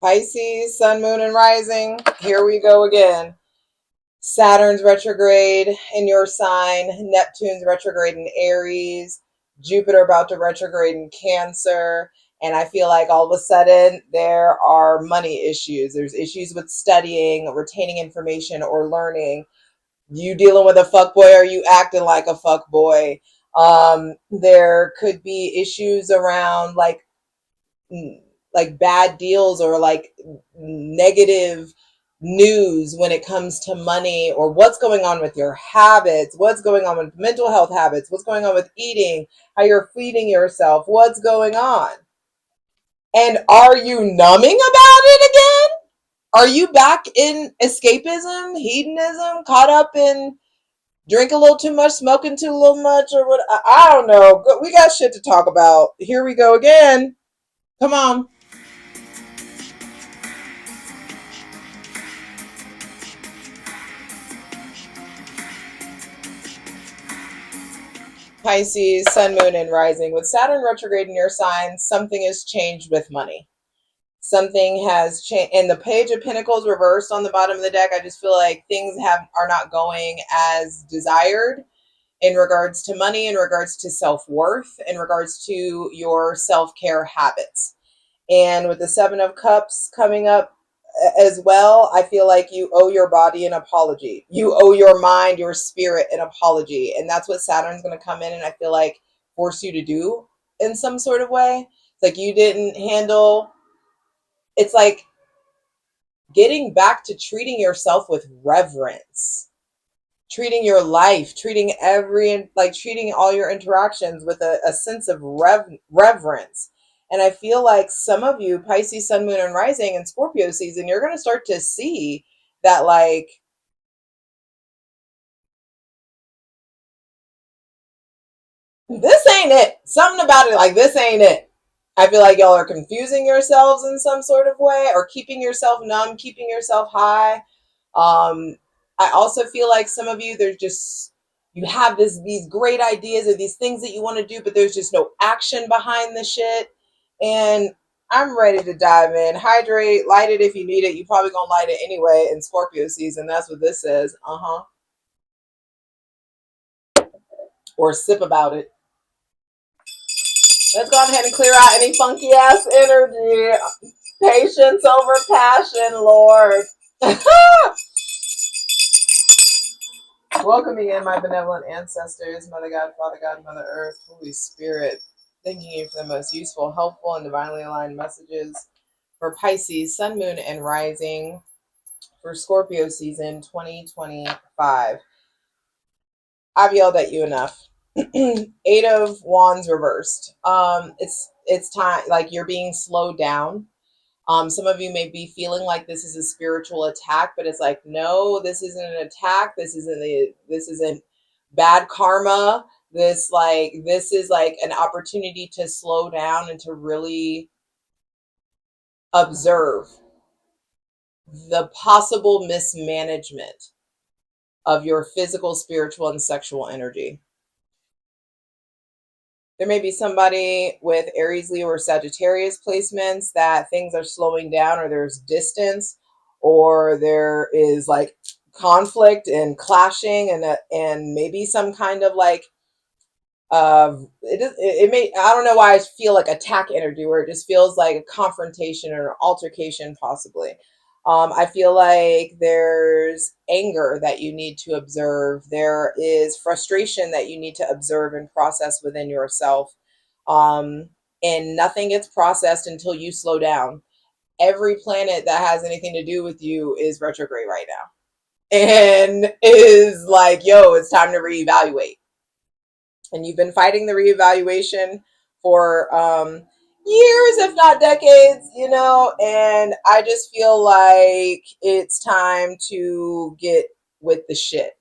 Pisces, sun, moon, and rising. Here we go again. Saturn's retrograde in your sign. Neptune's retrograde in Aries. Jupiter about to retrograde in Cancer. And I feel like all of a sudden there are money issues. There's issues with studying, retaining information, or learning. You dealing with a fuck boy, or you acting like a fuck boy? There could be issues around like bad deals or like negative news when it comes to money, or what's going on with your habits, what's going on with mental health habits, what's going on with eating, how you're feeding yourself, what's going on. And are you numbing about it again? Are you back in escapism, hedonism, caught up in drink a little too much, smoking too little much, or what? I don't know. We got shit to talk about. Here we go again. Come on. Pisces, sun, moon, and rising. With Saturn retrograde in your sign, something has changed with money. Something has changed. And the Page of Pentacles reversed on the bottom of the deck, I just feel like things are not going as desired in regards to money, in regards to self-worth, in regards to your self-care habits. And with the Seven of Cups coming up as well, I feel like you owe your body an apology. You owe your mind, your spirit an apology. And that's what Saturn's going to come in and I feel like force you to do in some sort of way. It's like you didn't handle, it's like getting back to treating yourself with reverence, treating your life, treating treating all your interactions with a sense of reverence. And I feel like some of you, Pisces, sun, moon, and rising, and Scorpio season, you're going to start to see that, like, this ain't it. Something about it, like, this ain't it. I feel like y'all are confusing yourselves in some sort of way, or keeping yourself numb, keeping yourself high. I also feel like some of you, there's just, you have these great ideas or these things that you want to do, but there's just no action behind the shit. And I'm ready to dive in. Hydrate, light it if you need it. You probably gonna light it anyway in Scorpio season. That's what this says. Or sip about it. Let's go ahead and clear out any funky ass energy. Patience over passion, Lord. Welcoming in my benevolent ancestors, Mother God, Father God, Mother Earth, Holy Spirit. Thanking you for the most useful, helpful, and divinely aligned messages for Pisces, Sun, Moon, and Rising for Scorpio season 2025. I've yelled at you enough. Eight of Wands reversed. It's time, like you're being slowed down. Some of you may be feeling like this is a spiritual attack, but it's like, no, this isn't an attack. This isn't bad karma. This is like an opportunity to slow down and to really observe the possible mismanagement of your physical, spiritual, and sexual energy. There may be somebody with Aries, Leo, or Sagittarius placements that things are slowing down, or there's distance, or there is like conflict and clashing, and maybe some kind of like it may, I don't know why I feel like attack energy, where it just feels like a confrontation or an altercation possibly. I feel like there's anger that you need to observe. There is frustration that you need to observe and process within yourself. Um, and nothing gets processed until you slow down. Every planet that has anything to do with you is retrograde right now and is like, yo, it's time to reevaluate. And you've been fighting the reevaluation for years, if not decades, and I just feel like it's time to get with the shit.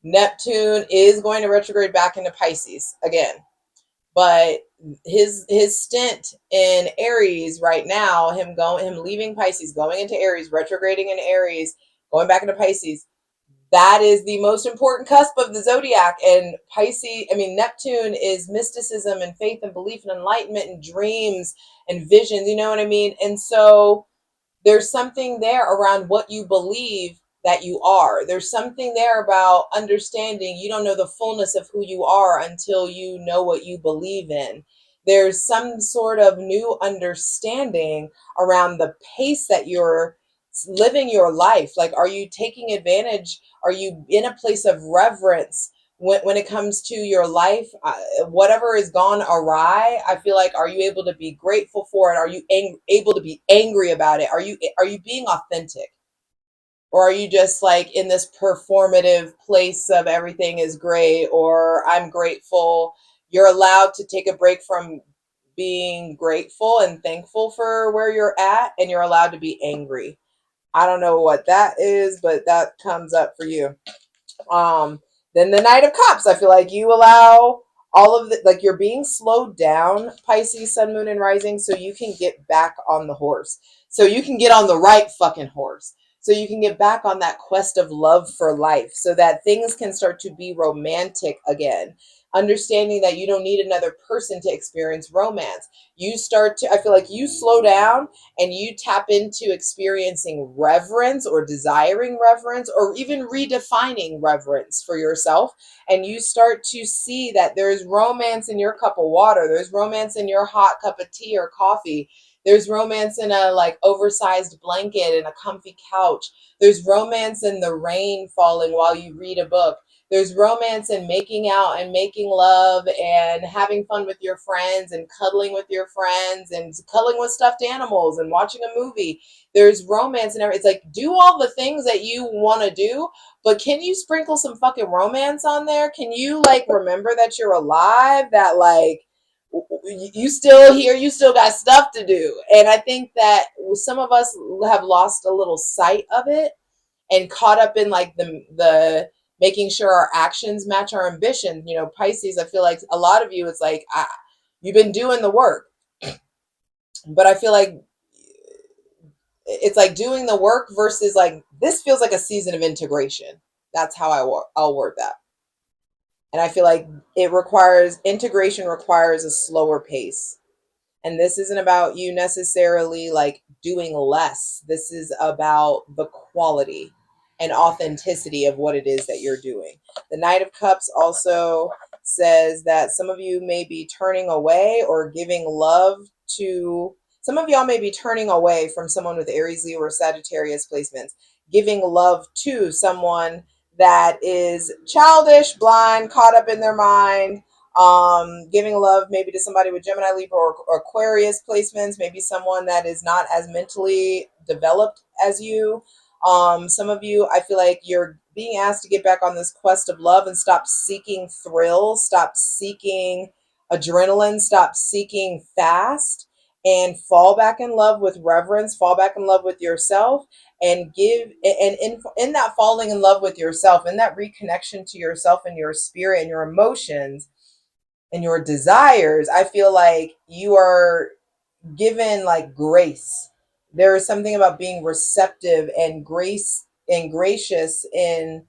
Neptune is going to retrograde back into Pisces again, but his stint in Aries right now, him leaving Pisces, going into Aries, retrograding in Aries, going back into Pisces, that is the most important cusp of the zodiac. And Neptune is mysticism and faith and belief and enlightenment and dreams and visions, you know what I mean? And so There's something there around what you believe that you are. There's something there about understanding you don't know the fullness of who you are until you know what you believe in. There's some sort of new understanding around the pace that you're living your life. Like, are you taking advantage? Are you in a place of reverence when it comes to your life? Whatever has gone awry, I feel like, are you able to be grateful for it? Are you able to be angry about it? Are you being authentic? Or are you just like in this performative place of everything is great or I'm grateful? You're allowed to take a break from being grateful and thankful for where you're at, and you're allowed to be angry. I don't know what that is, but that comes up for you. Um, then the Knight of Cups. I feel like you allow all of the, like, you're being slowed down, Pisces, Sun, Moon, and Rising, so you can get back on the horse. So you can get on the right fucking horse. So you can get back on that quest of love for life so that things can start to be romantic again. Understanding that you don't need another person to experience romance. You start to, I feel like you slow down and you tap into experiencing reverence or desiring reverence or even redefining reverence for yourself. And you start to see that there's romance in your cup of water, there's romance in your hot cup of tea or coffee, there's romance in a like oversized blanket and a comfy couch, there's romance in the rain falling while you read a book, there's romance in making out and making love and having fun with your friends and cuddling with your friends and cuddling with stuffed animals and watching a movie. There's romance and everything. It's like, do all the things that you want to do, but can you sprinkle some fucking romance on there? Can you like remember that you're alive, that like you still here, you still got stuff to do. And I think that some of us have lost a little sight of it and caught up in like the making sure our actions match our ambition. You know, Pisces, I feel like a lot of you, it's like you've been doing the work, but I feel like it's like doing the work versus like this feels like a season of integration. That's how I'll word that. And I feel like it requires integration requires a slower pace. And this isn't about you necessarily like doing less. This is about the quality and authenticity of what it is that you're doing. The Knight of Cups also says that some of you may be turning away or giving love to, some of y'all may be turning away from someone with Aries, Leo, or Sagittarius placements, giving love to someone that is childish, blind, caught up in their mind, giving love maybe to somebody with Gemini, Libra, or Aquarius placements, maybe someone that is not as mentally developed as you. Some of you, I feel like you're being asked to get back on this quest of love and stop seeking thrills, stop seeking adrenaline, stop seeking fast, and fall back in love with reverence, fall back in love with yourself, and give, and in that falling in love with yourself, in that reconnection to yourself and your spirit and your emotions and your desires, I feel like you are given like grace. There is something about being receptive and grace and gracious in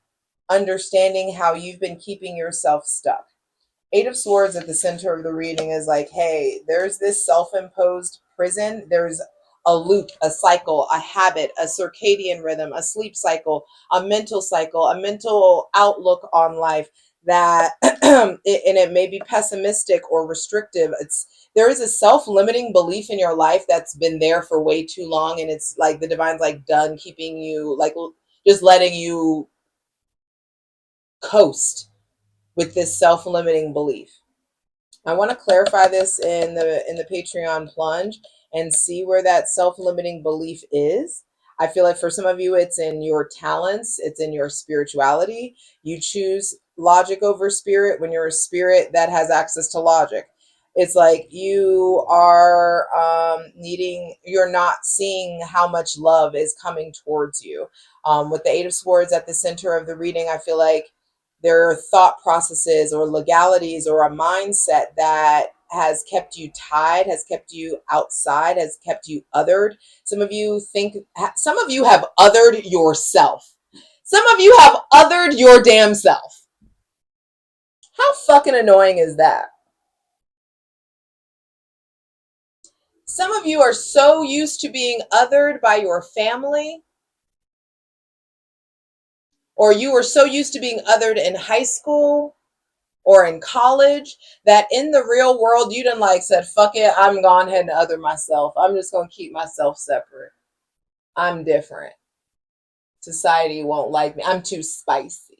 understanding how you've been keeping yourself stuck. Eight of Swords at the center of the reading is like, hey, there's this self-imposed prison. There's a loop, a cycle, a habit, a circadian rhythm, a sleep cycle, a mental outlook on life that, and it may be pessimistic or restrictive. There is a self-limiting belief in your life that's been there for way too long, and it's like the divine's like done keeping you, like just letting you coast with this self-limiting belief. I want to clarify this in the Patreon plunge and see where that self-limiting belief is. I feel like for some of you, it's in your talents, it's in your spirituality. You choose logic over spirit when you're a spirit that has access to logic. It's like you are you're not seeing how much love is coming towards you. With the Eight of Swords at the center of the reading, I feel like there are thought processes or legalities or a mindset that has kept you tied, has kept you outside, has kept you othered. Some of you have othered yourself. Some of you have othered your damn self. How fucking annoying is that? Some of you are so used to being othered by your family, or you were so used to being othered in high school or in college that in the real world you done like said, fuck it, I'm gone ahead and other myself. I'm just gonna keep myself separate. I'm different. Society won't like me. I'm too spicy.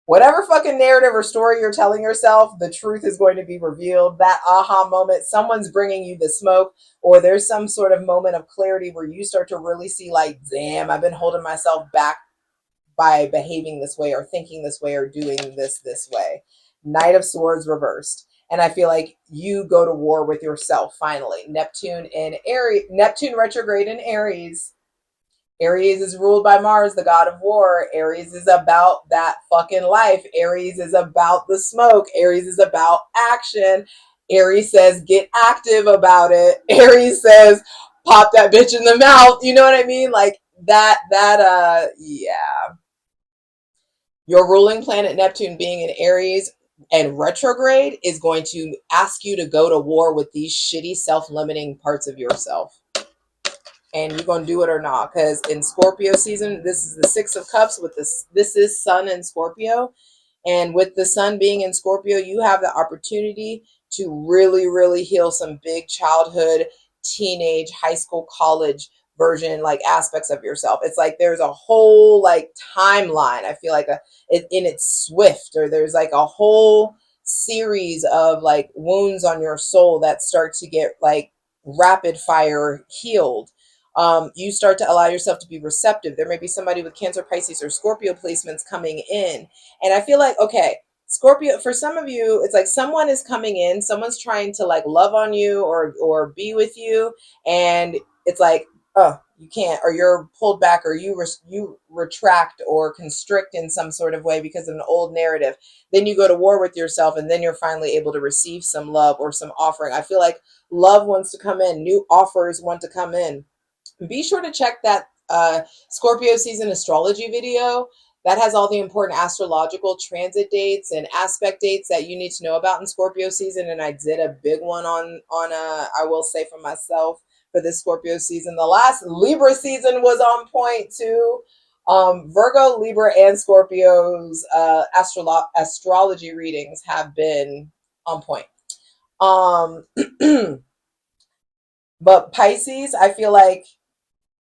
Whatever fucking narrative or story you're telling yourself, the truth is going to be revealed. That aha moment, someone's bringing you the smoke, or there's some sort of moment of clarity where you start to really see, like, damn, I've been holding myself back by behaving this way or thinking this way or doing this way. Knight of Swords reversed. And I feel like you go to war with yourself finally. Neptune in Aries, Neptune retrograde in Aries. Aries is ruled by Mars, the god of war. Aries is about that fucking life. Aries is about the smoke. Aries is about action. Aries says, get active about it. Aries says, pop that bitch in the mouth. You know what I mean? Like yeah. Your ruling planet Neptune being in Aries and retrograde is going to ask you to go to war with these shitty self-limiting parts of yourself. And you're going to do it or not, because in Scorpio season, this is the Six of Cups with this is Sun in Scorpio. And with the Sun being in Scorpio, you have the opportunity to really, really heal some big childhood, teenage, high school, college version, like aspects of yourself. It's like there's a whole like timeline. I feel like it's swift, or there's like a whole series of like wounds on your soul that start to get like rapid fire healed. You start to allow yourself to be receptive. There may be somebody with Cancer, Pisces, or Scorpio placements coming in, and I feel like, okay, Scorpio, for some of you, it's like someone is coming in, someone's trying to like love on you or be with you, and it's like, oh, you can't, or you're pulled back, or you retract or constrict in some sort of way because of an old narrative. Then you go to war with yourself, and then you're finally able to receive some love or some offering. I feel like love wants to come in, new offers want to come in. Be sure to check that Scorpio season astrology video. That has all the important astrological transit dates and aspect dates that you need to know about in Scorpio season. And I did a big one I will say for myself, for this Scorpio season. The last Libra season was on point too. Virgo, Libra, and Scorpio's astrology readings have been on point. Um, but Pisces, I feel like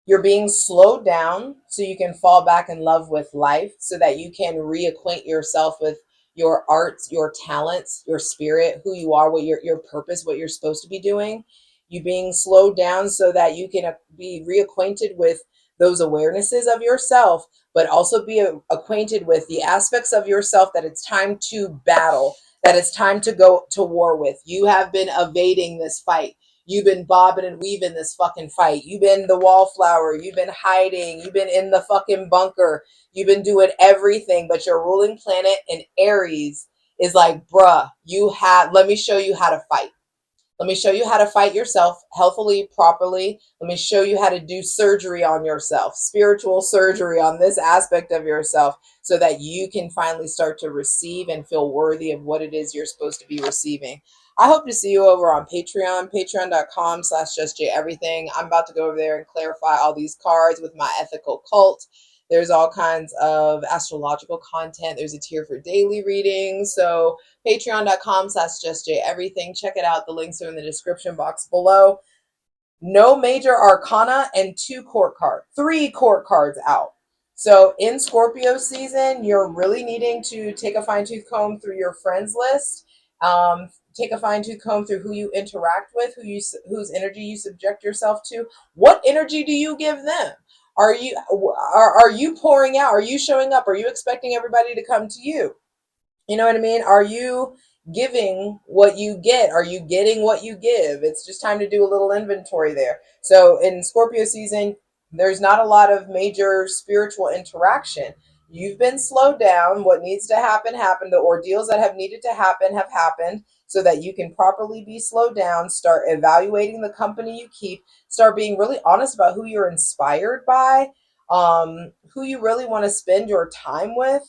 you're being slowed down so you can fall back in love with life, so that you can reacquaint yourself with your arts, your talents, your spirit, who you are, what your purpose, what you're supposed to be doing. You being slowed down so that you can be reacquainted with those awarenesses of yourself, but also be acquainted with the aspects of yourself that it's time to battle, that it's time to go to war with. You have been evading this fight. You've been bobbing and weaving this fucking fight. You've been the wallflower. You've been hiding. You've been in the fucking bunker. You've been doing everything. But your ruling planet in Aries is like, bruh, let me show you how to fight. Let me show you how to fight yourself healthily, properly. Let me show you how to do surgery on yourself, spiritual surgery on this aspect of yourself, so that you can finally start to receive and feel worthy of what it is you're supposed to be receiving. I hope to see you over on Patreon, patreon.com/JustJEverything. I'm about to go over there and clarify all these cards with my ethical cult. There's all kinds of astrological content. There's a tier for daily readings. So patreon.com/JustJEverything. Check it out. The links are in the description box below. No major arcana and three court cards out. So in Scorpio season, you're really needing to take a fine tooth comb through your friends list. Take a fine tooth comb through who you interact with, whose energy you subject yourself to. What energy do you give them? Are you pouring out? Are you showing up? Are you expecting everybody to come to you? You know what I mean? Are you giving what you get? Are you getting what you give? It's just time to do a little inventory there. So in Scorpio season, there's not a lot of major spiritual interaction. You've been slowed down. What needs to happen happened. The ordeals that have needed to happen have happened, so that you can properly be slowed down, start evaluating the company you keep, start being really honest about who you're inspired by, who you really want to spend your time with,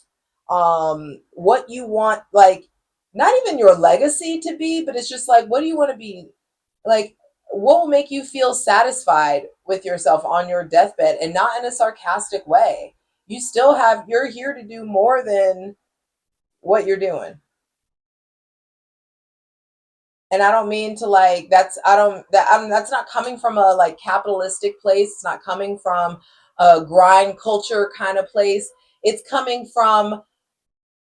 what you want, like not even your legacy to be, but it's just like, what do you want to be? Like, what will make you feel satisfied with yourself on your deathbed, and not in a sarcastic way? You still have, you're here to do more than what you're doing. And I don't mean to like, that's, I don't, that, that's not coming from a like capitalistic place. It's not coming from a grind culture kind of place. It's coming from,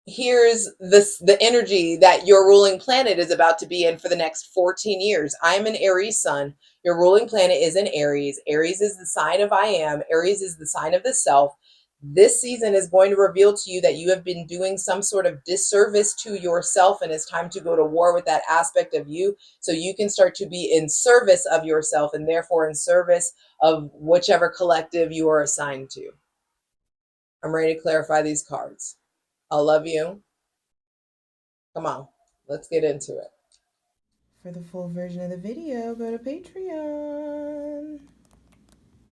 here's this, the energy that your ruling planet is about to be in for the next 14 years. I'm an Aries sun. Your ruling planet is in Aries. Aries is the sign of I am. Aries is the sign of the self. This season is going to reveal to you that you have been doing some sort of disservice to yourself, and it's time to go to war with that aspect of you so you can start to be in service of yourself, and therefore in service of whichever collective you are assigned to. I'm ready to clarify these cards. I love you. Come on, let's get into it. For the full version of the video, go to Patreon.